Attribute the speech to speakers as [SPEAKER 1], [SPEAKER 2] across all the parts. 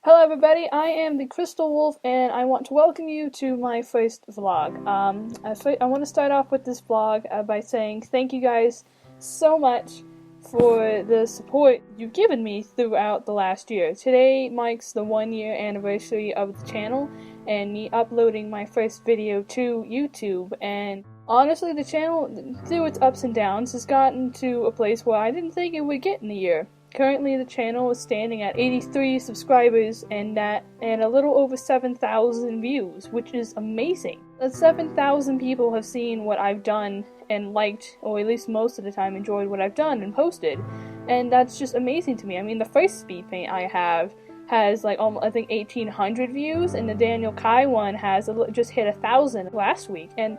[SPEAKER 1] Hello everybody, I am the Crystal Wolf and I want to welcome you to my first vlog. I want to start off with this vlog by saying thank you guys so much for the support you've given me throughout the last year. Today marks the 1-year anniversary of the channel and me uploading my first video to YouTube, and honestly the channel, through its ups and downs, has gotten to a place where I didn't think it would get in a year. Currently, the channel is standing at 83 subscribers and a little over 7,000 views, which is amazing. That 7,000 people have seen what I've done and liked, or at least most of the time enjoyed what I've done and posted, and that's just amazing to me. I mean, the first speed paint I have has like almost, I think, 1,800 views, and the Daniel Kai one has just hit 1,000 last week, and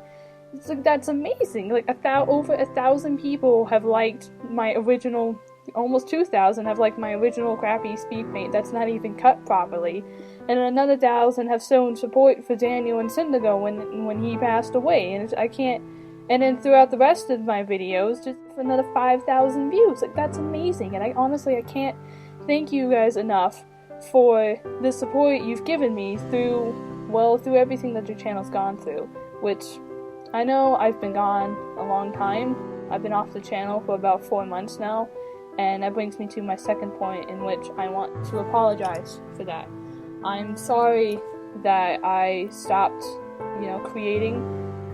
[SPEAKER 1] it's like, that's amazing. Like over 1,000 people have liked my original. Almost 2,000 have liked my original crappy speed paint that's not even cut properly, and another 1,000 have shown support for Daniel and Syndigo when he passed away, and I can't. And then throughout the rest of my videos, just another 5,000 views. Like, that's amazing, and I can't thank you guys enough for the support you've given me through everything that your channel's gone through. Which I know I've been gone a long time. I've been off the channel for about 4 months now. And that brings me to my second point, in which I want to apologize for that. I'm sorry that I stopped, creating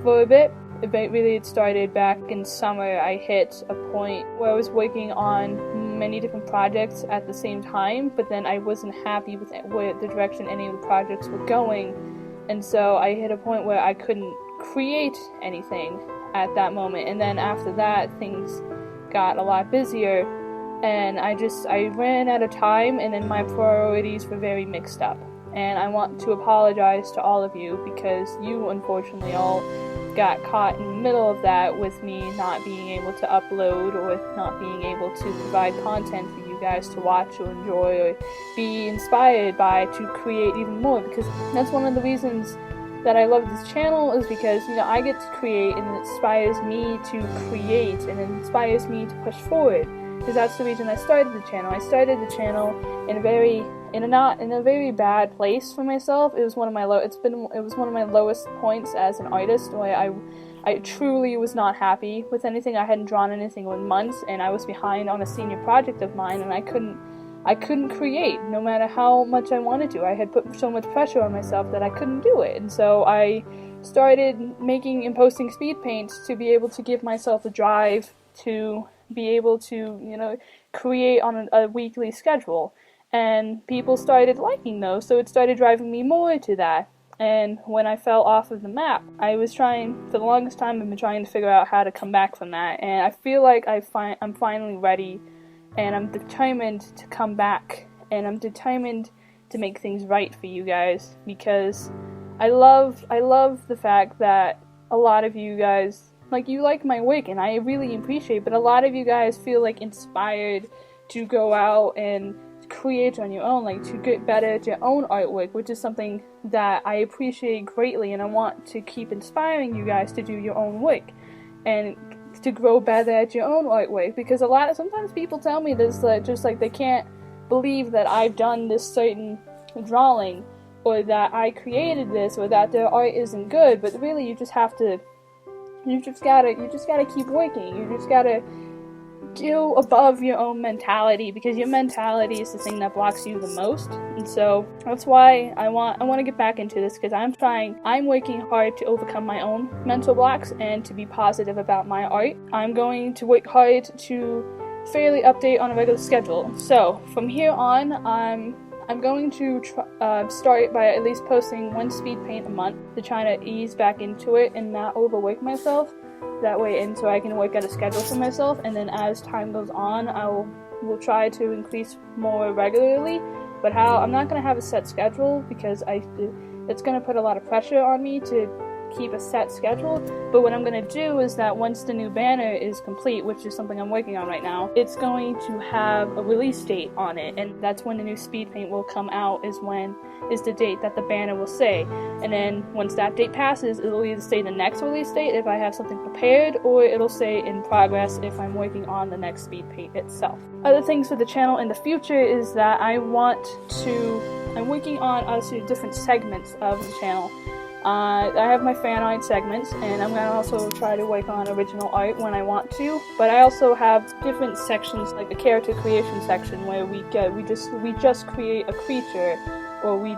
[SPEAKER 1] for a bit. It started back in summer. I hit a point where I was working on many different projects at the same time, but then I wasn't happy with the direction any of the projects were going. And so I hit a point where I couldn't create anything at that moment. And then after that, things got a lot busier. And I ran out of time, and then my priorities were very mixed up. And I want to apologize to all of you, because you unfortunately all got caught in the middle of that, with me not being able to upload, or not being able to provide content for you guys to watch or enjoy or be inspired by to create even more. Because that's one of the reasons that I love this channel, is because I get to create, and it inspires me to create, and it inspires me to push forward. Because that's the reason I started the channel. I started the channel in a very bad place for myself. It was one of my lowest points as an artist, where I truly was not happy with anything. I hadn't drawn anything in months, and I was behind on a senior project of mine, and I couldn't create no matter how much I wanted to. I had put so much pressure on myself that I couldn't do it. And so I started making and posting speed paints to be able to give myself a drive to be able to, create on a weekly schedule. And people started liking those, so it started driving me more to that. And when I fell off of the map, I was trying, for the longest time, I've been trying to figure out how to come back from that. And I feel like I'm finally ready, and I'm determined to come back, and I'm determined to make things right for you guys, because I love the fact that a lot of you guys, you like my work, and I really appreciate it, but a lot of you guys feel inspired to go out and create on your own, to get better at your own artwork, which is something that I appreciate greatly, and I want to keep inspiring you guys to do your own work and to grow better at your own artwork, because sometimes people tell me this, they can't believe that I've done this certain drawing, or that I created this, or that their art isn't good, but really you just gotta keep working. You just gotta go above your own mentality, because your mentality is the thing that blocks you the most. And so that's why I want to get back into this, because I'm working hard to overcome my own mental blocks and to be positive about my art. I'm going to work hard to fairly update on a regular schedule. So from here on, I'm going to start by at least posting 1 speed paint a month, to try to ease back into it and not overwork myself that way, and so I can work out a schedule for myself. And then as time goes on, will try to increase more regularly. But I'm not going to have a set schedule, because it's going to put a lot of pressure on me to keep a set schedule. But what I'm going to do is that once the new banner is complete, which is something I'm working on right now, it's going to have a release date on it, and that's when the new speed paint will come out, is the date that the banner will say. And then once that date passes, it'll either say the next release date if I have something prepared, or it'll say in progress if I'm working on the next speed paint itself. Other things for the channel in the future is that I want to I'm working on obviously different segments of the channel. I have my fan art segments, and I'm gonna also try to work on original art when I want to. But I also have different sections, like the character creation section, where we just create a creature, or we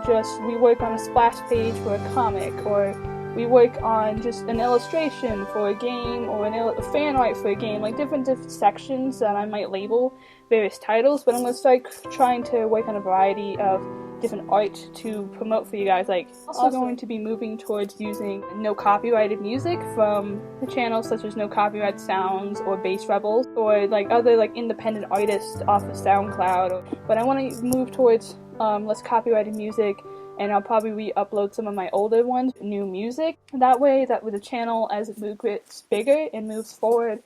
[SPEAKER 1] work on a splash page for a comic, or we work on just an illustration for a game, or a fan art for a game, like different sections that I might label various titles. But I'm gonna start trying to work on a variety of different art to promote for you guys. Like, also going to be moving towards using no copyrighted music from the channel, such as no copyright sounds or bass rebels, or like other like independent artists off of SoundCloud. But I want to move towards less copyrighted music, and I'll probably re-upload some of my older ones, new music. That way, that with the channel, as it gets bigger and moves forward,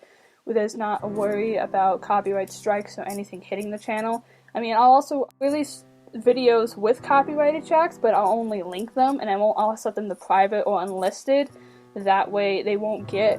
[SPEAKER 1] there's not a worry about copyright strikes or anything hitting the channel. I mean, I'll also release videos with copyrighted tracks, but I'll only link them, and I'll set them to private or unlisted. That way they won't get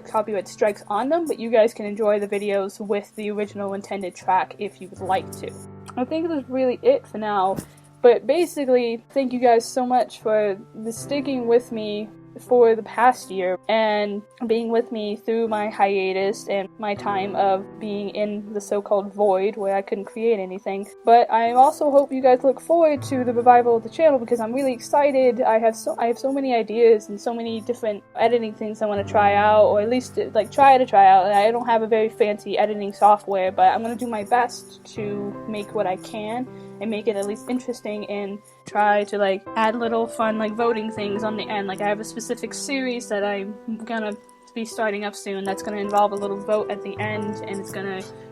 [SPEAKER 1] copyright strikes on them, but you guys can enjoy the videos with the original intended track if you would like to. I think that's really it for now, but basically, thank you guys so much for sticking with me for the past year and being with me through my hiatus and my time of being in the so-called void where I couldn't create anything. But I also hope you guys look forward to the revival of the channel, because I'm really excited. I have so many ideas and so many different editing things I want to try out, or at least like try out. I don't have a very fancy editing software, but I'm going to do my best to make what I can and make it at least interesting, and try to like add little fun like voting things on the end. Like, I have a specific series that I'm gonna be starting up soon that's gonna involve a little vote at the end, and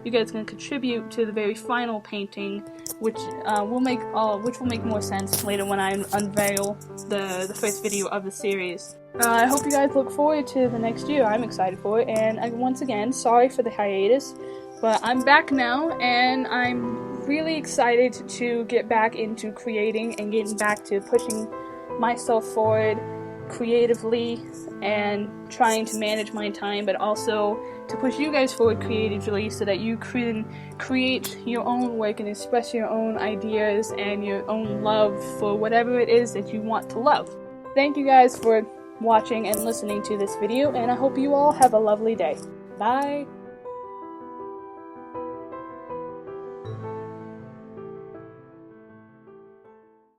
[SPEAKER 1] you guys gonna contribute to the very final painting, which will make more sense later when I unveil the first video of the series. I hope you guys look forward to the next year. I'm excited for it, and once again, sorry for the hiatus, but I'm back now, and I'm really excited to get back into creating and getting back to pushing myself forward creatively and trying to manage my time, but also to push you guys forward creatively so that you can create your own work and express your own ideas and your own love for whatever it is that you want to love. Thank you guys for watching and listening to this video, and I hope you all have a lovely day. Bye!